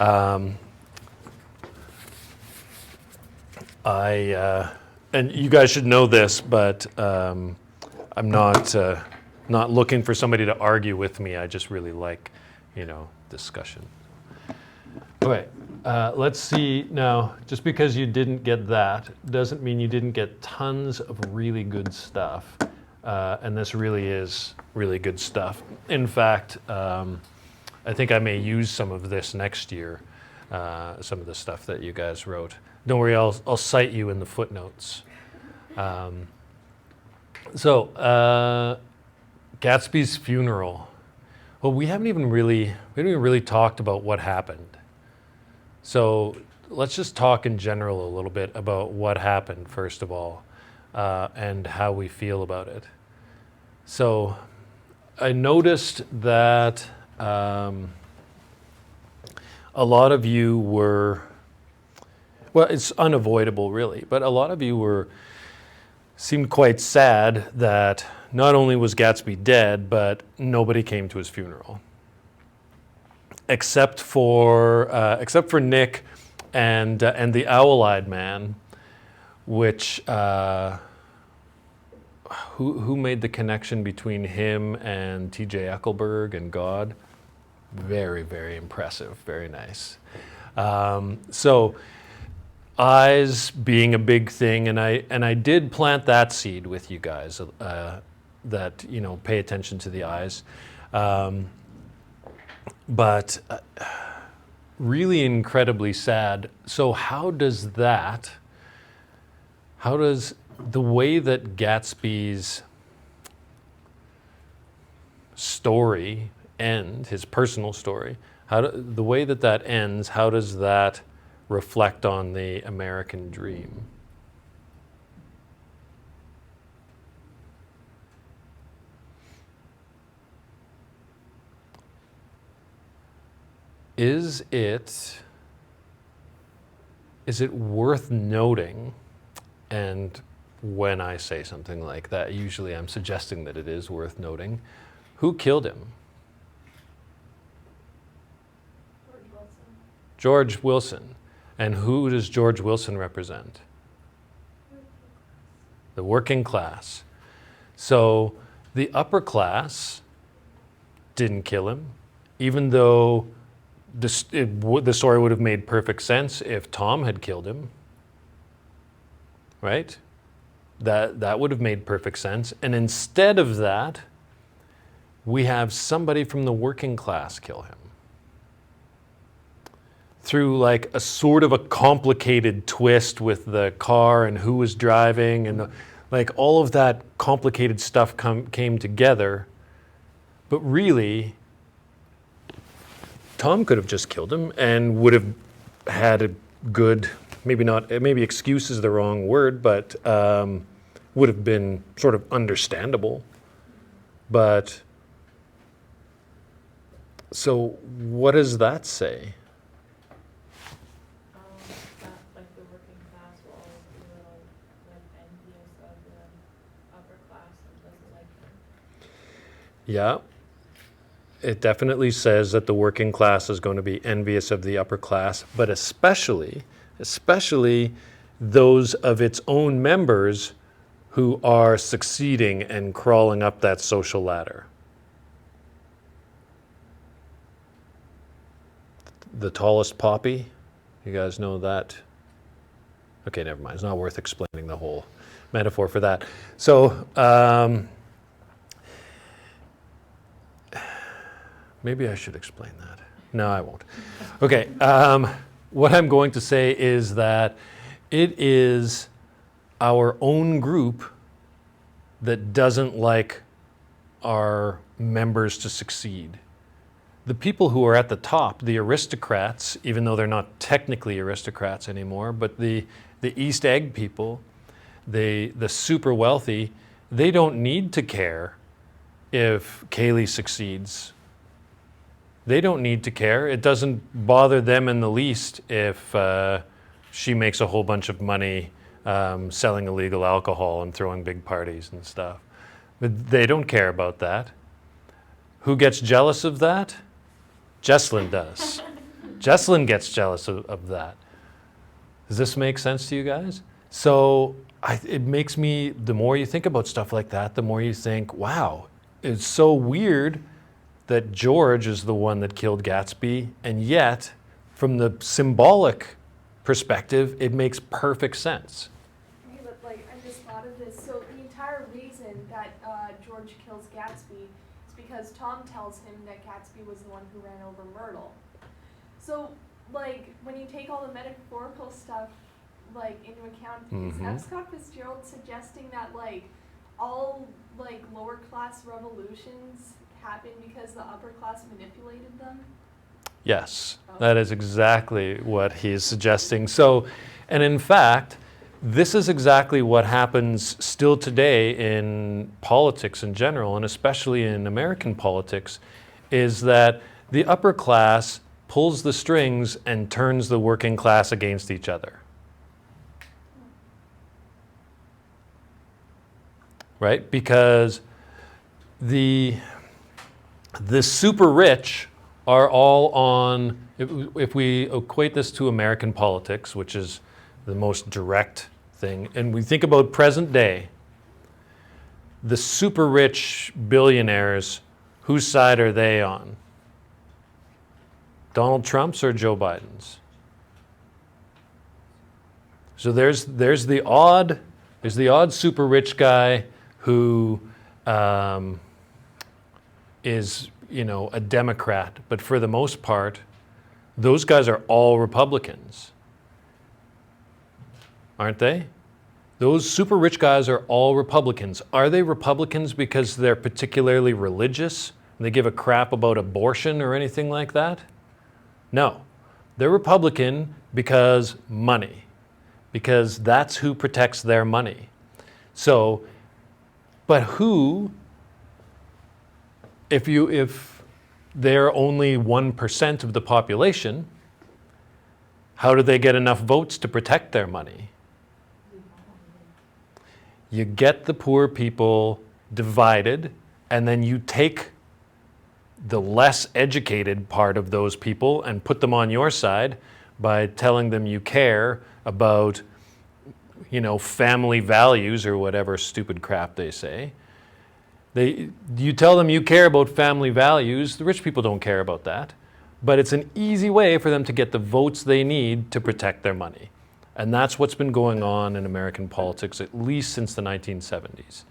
Um, and you guys should know this, but I'm not looking for somebody to argue with me. I just really like, discussion. Okay, let's see now. Just because you didn't get that doesn't mean you didn't get tons of really good stuff. And this really is really good stuff. In fact, I think I may use some of this next year, some of the stuff that you guys wrote. Don't worry, I'll cite you in the footnotes. Gatsby's funeral. Well, we haven't even really talked about what happened. So let's just talk in general a little bit about what happened, first of all, and how we feel about it. So I noticed that a lot of you were, well, it's unavoidable really, but a lot of you seemed quite sad that not only was Gatsby dead, but nobody came to his funeral. Except for Nick and the owl-eyed man, which who made the connection between him and T.J. Eckleburg and God? Very, very impressive. Very nice. So eyes being a big thing, and I did plant that seed with you guys that pay attention to the eyes. But really incredibly sad. So how does the way that Gatsby's story end, his personal story, the way that ends, how does that reflect on the American dream? Is it worth noting, and when I say something like that, usually I'm suggesting that it is worth noting, who killed him? George Wilson. And who does George Wilson represent? The working class. So the upper class didn't kill him, even though the story would have made perfect sense if Tom had killed him, right? That would have made perfect sense. And instead of that, we have somebody from the working class kill him. Through like a sort of a complicated twist with the car and who was driving and like all of that complicated stuff came together. But really, Tom could have just killed him and would have had a good, maybe excuse is the wrong word, but would have been sort of understandable. But so what does that say? That like the working class will always be a little like envious of the upper class and doesn't like them. Yeah. It definitely says that the working class is going to be envious of the upper class, but especially those of its own members who are succeeding and crawling up that social ladder. The tallest poppy, you guys know that? Okay, never mind. It's not worth explaining the whole metaphor for that. So, maybe I should explain that. No, I won't. Okay, what I'm going to say is that it is our own group that doesn't like our members to succeed. The people who are at the top, the aristocrats, even though they're not technically aristocrats anymore, but the East Egg people, the super wealthy, they don't need to care if Kaylee succeeds. They don't need to care. It doesn't bother them in the least if she makes a whole bunch of money selling illegal alcohol and throwing big parties and stuff. But they don't care about that. Who gets jealous of that? Jesslyn does. Jesselyn gets jealous of that. Does this make sense to you guys? So it makes me, the more you think about stuff like that, the more you think, wow, it's so weird that George is the one that killed Gatsby, and yet, from the symbolic perspective, it makes perfect sense. Okay, but like, I just thought of this. So the entire reason that George kills Gatsby is because Tom tells him that Gatsby was the one who ran over Myrtle. So, like, when you take all the metaphorical stuff, like, into account, is F. Scott Fitzgerald suggesting that, like, all, like, lower class revolutions happen because the upper class manipulated them? Yes, that is exactly what he's suggesting. So, and in fact, this is exactly what happens still today in politics in general, and especially in American politics, is that the upper class pulls the strings and turns the working class against each other. Right? Because the super rich are all on, if we equate this to American politics, which is the most direct thing, and we think about present day, the super rich billionaires, whose side are they on? Donald Trump's or Joe Biden's? So there's the odd super rich guy who is, you know, a Democrat, but for the most part, those guys are all Republicans, aren't they? Those super rich guys are all Republicans. Are they Republicans because they're particularly religious and they give a crap about abortion or anything like that? No. They're Republican because money, because that's who protects their money. So, but who, if they're only 1% of the population, how do they get enough votes to protect their money? You get the poor people divided, and then you take the less educated part of those people and put them on your side by telling them you care about, you know, family values or whatever stupid crap they say. You tell them you care about family values. The rich people don't care about that. But it's an easy way for them to get the votes they need to protect their money. And that's what's been going on in American politics, at least since the 1970s.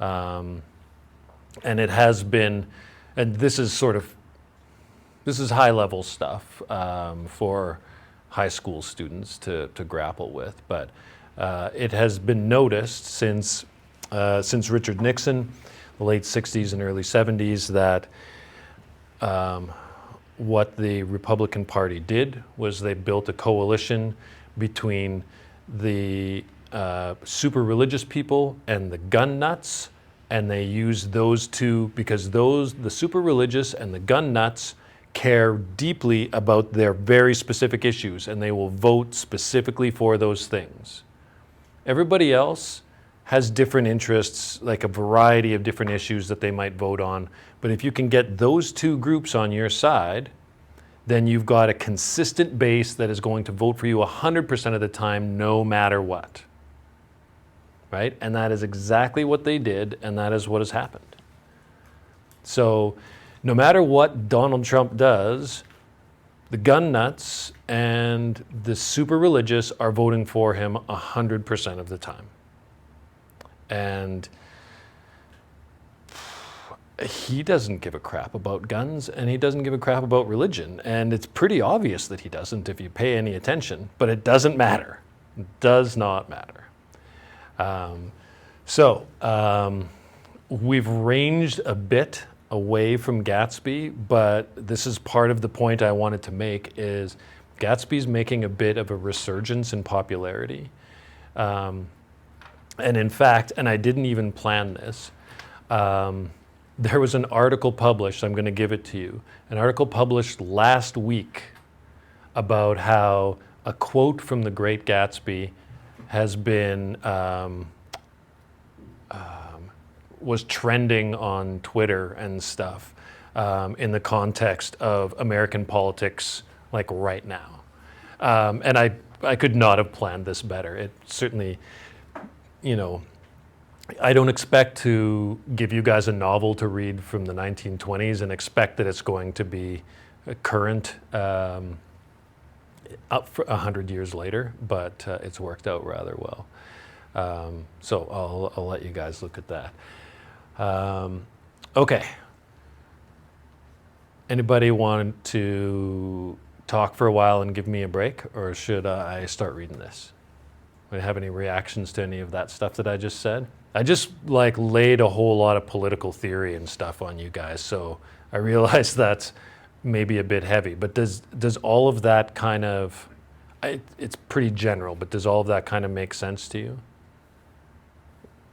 And it has been, and this is high-level stuff for high school students to grapple with. But it has been noticed since Richard Nixon, the late 60s and early 70s, that what the Republican Party did was they built a coalition between the super religious people and the gun nuts, and they used those two because the super religious and the gun nuts care deeply about their very specific issues, and they will vote specifically for those things. Everybody else has different interests, like a variety of different issues that they might vote on. But if you can get those two groups on your side, then you've got a consistent base that is going to vote for you 100% of the time, no matter what. Right? And that is exactly what they did, and that is what has happened. So no matter what Donald Trump does, the gun nuts and the super religious are voting for him 100% of the time. And he doesn't give a crap about guns, and he doesn't give a crap about religion. And it's pretty obvious that he doesn't if you pay any attention, but it doesn't matter. It does not matter. We've ranged a bit away from Gatsby, but this is part of the point I wanted to make is Gatsby's making a bit of a resurgence in popularity. And in fact, and I didn't even plan this, there was an article published, I'm going to give it to you, an article published last week about how a quote from the Great Gatsby has been, was trending on Twitter and stuff in the context of American politics like right now. And I could not have planned this better. It certainly, you know, I don't expect to give you guys a novel to read from the 1920s and expect that it's going to be current up for 100 years later, but it's worked out rather well. So I'll let you guys look at that. Okay. Anybody want to talk for a while and give me a break, or should I start reading this? Do you have any reactions to any of that stuff that I just said? I just like laid a whole lot of political theory and stuff on you guys, so I realize that's maybe a bit heavy. But does all of that kind of, it's pretty general, but does all of that kind of make sense to you?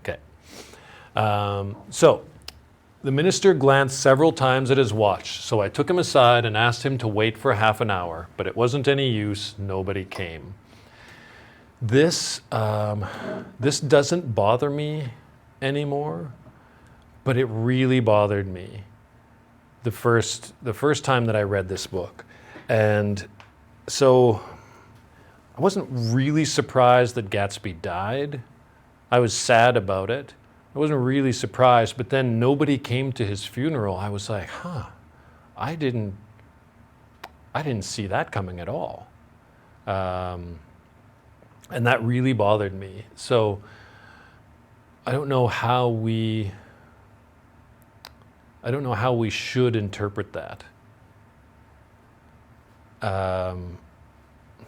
Okay. So the minister glanced several times at his watch, so I took him aside and asked him to wait for half an hour, but it wasn't any use. Nobody came. This doesn't bother me anymore, but it really bothered me the first time that I read this book. And so I wasn't really surprised that Gatsby died. I was sad about it. I wasn't really surprised, but then nobody came to his funeral. I was like, I didn't see that coming at all. And that really bothered me. So I don't know how we should interpret that. Robin?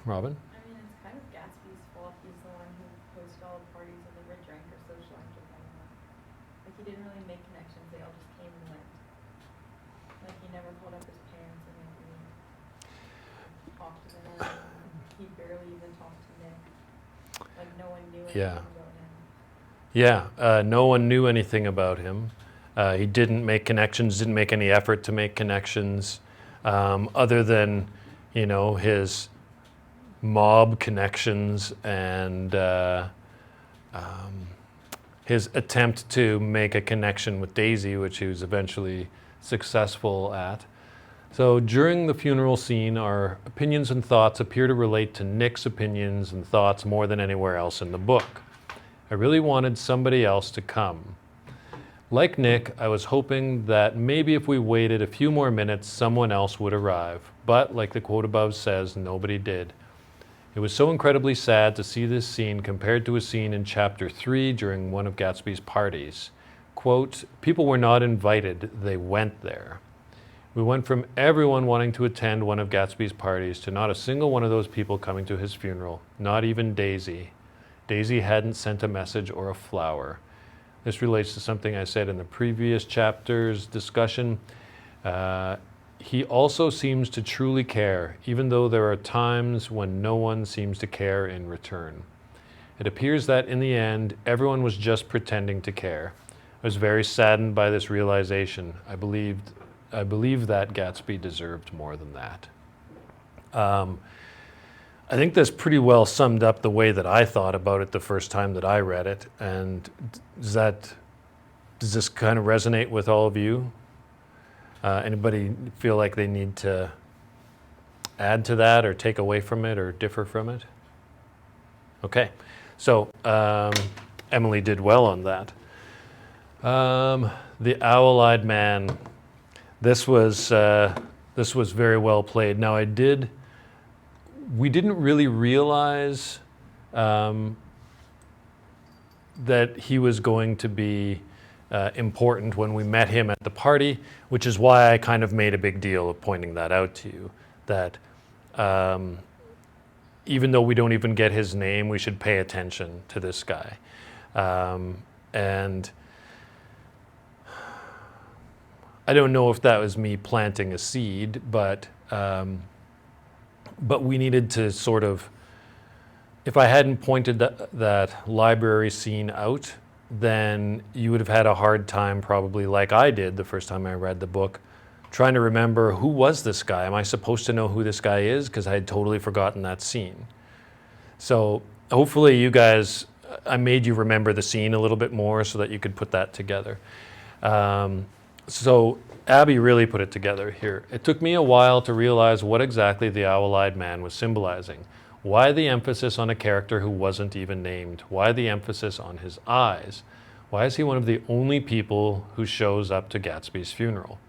I mean, it's kind of Gatsby's fault. He's the one who hosted all the parties and never drank or socialized with anyone. Like, he didn't really make connections. They all just came and went. Like, he never called up his parents and like, really talked to them. He barely even talked to Nick. Like, no one knew anything about him. Yeah, no one knew anything about him. He didn't make connections, didn't make any effort to make connections, other than, you know, his mob connections and his attempt to make a connection with Daisy, which he was eventually successful at. So during the funeral scene, our opinions and thoughts appear to relate to Nick's opinions and thoughts more than anywhere else in the book. I really wanted somebody else to come. Like Nick, I was hoping that maybe if we waited a few more minutes, someone else would arrive. But, like the quote above says, nobody did. It was so incredibly sad to see this scene compared to a scene in chapter 3 during one of Gatsby's parties. Quote, people were not invited, they went there. We went from everyone wanting to attend one of Gatsby's parties to not a single one of those people coming to his funeral, not even Daisy. Daisy hadn't sent a message or a flower. This relates to something I said in the previous chapter's discussion. He also seems to truly care, even though there are times when no one seems to care in return. It appears that in the end, everyone was just pretending to care. I was very saddened by this realization. I believe that Gatsby deserved more than that. I think this pretty well summed up the way that I thought about it the first time that I read it. And does this kind of resonate with all of you? Anybody feel like they need to add to that or take away from it or differ from it? Okay, so Emily did well on that. The owl-eyed man. This was very well played. Now we didn't really realize that he was going to be important when we met him at the party, which is why I kind of made a big deal of pointing that out to you, that even though we don't even get his name, we should pay attention to this guy. And I don't know if that was me planting a seed, but we needed to sort of, if I hadn't pointed that library scene out, then you would have had a hard time, probably like I did the first time I read the book, trying to remember, who was this guy? Am I supposed to know who this guy is? Because I had totally forgotten that scene. So hopefully you guys, I made you remember the scene a little bit more so that you could put that together. So Abby really put it together here. It took me a while to realize what exactly the owl-eyed man was symbolizing. Why the emphasis on a character who wasn't even named? Why the emphasis on his eyes? Why is he one of the only people who shows up to Gatsby's funeral?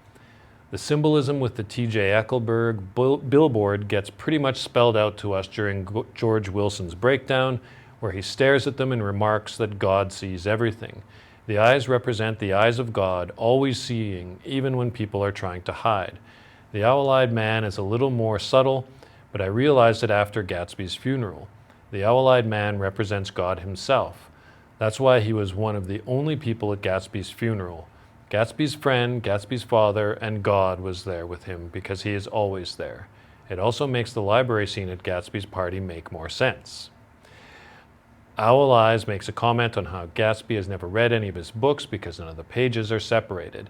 The symbolism with the T.J. Eckelberg billboard gets pretty much spelled out to us during George Wilson's breakdown, where he stares at them and remarks that God sees everything. The eyes represent the eyes of God, always seeing, even when people are trying to hide. The owl-eyed man is a little more subtle, but I realized it after Gatsby's funeral. The owl-eyed man represents God himself. That's why he was one of the only people at Gatsby's funeral. Gatsby's friend, Gatsby's father, and God was there with him because he is always there. It also makes the library scene at Gatsby's party make more sense. Owl Eyes makes a comment on how Gatsby has never read any of his books because none of the pages are separated.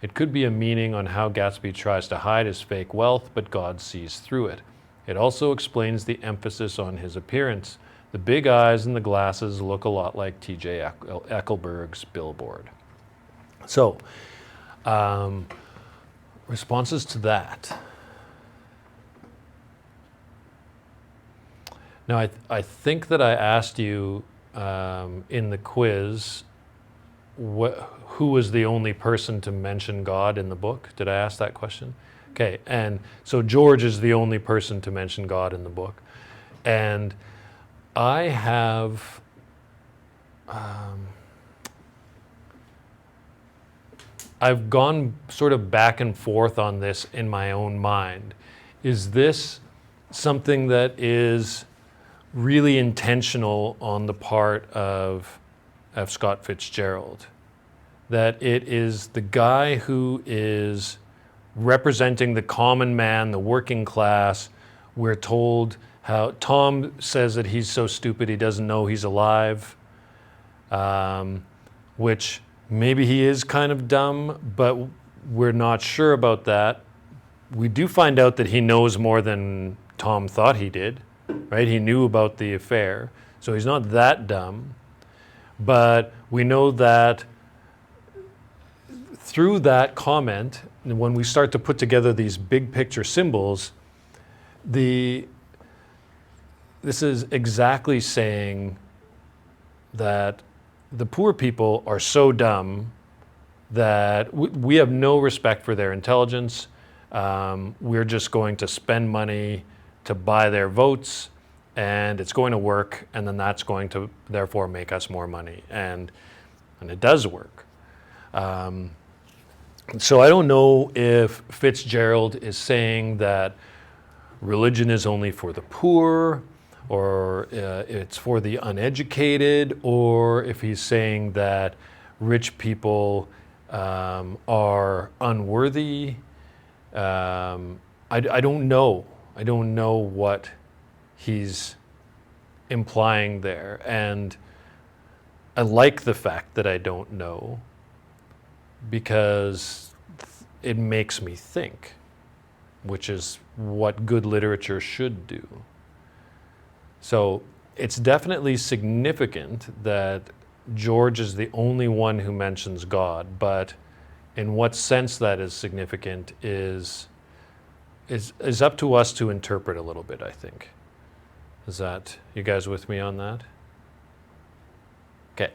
It could be a meaning on how Gatsby tries to hide his fake wealth, but God sees through it. It also explains the emphasis on his appearance. The big eyes and the glasses look a lot like T.J. Eckelberg's billboard. So, responses to that. Now, I think that I asked you in the quiz who was the only person to mention God in the book. Did I ask that question? Okay, and so George is the only person to mention God in the book. And I have I've gone sort of back and forth on this in my own mind. Is this something that is really intentional on the part of F. Scott Fitzgerald? That it is the guy who is representing the common man, the working class. We're told how Tom says that he's so stupid he doesn't know he's alive, which maybe he is kind of dumb, but we're not sure about that. We do find out that he knows more than Tom thought he did, right? He knew about the affair, so he's not that dumb. But we know that through that comment, when we start to put together these big picture symbols, this is exactly saying that the poor people are so dumb that we have no respect for their intelligence. We're just going to spend money to buy their votes, and it's going to work, and then that's going to therefore make us more money. And it does work. So I don't know if Fitzgerald is saying that religion is only for the poor, or it's for the uneducated, or if he's saying that rich people are unworthy. I don't know. I don't know what he's implying there. And I like the fact that I don't know, because it makes me think, which is what good literature should do. So it's definitely significant that George is the only one who mentions God, but in what sense that is significant is up to us to interpret a little bit, I think. Is that, you guys with me on that? Okay.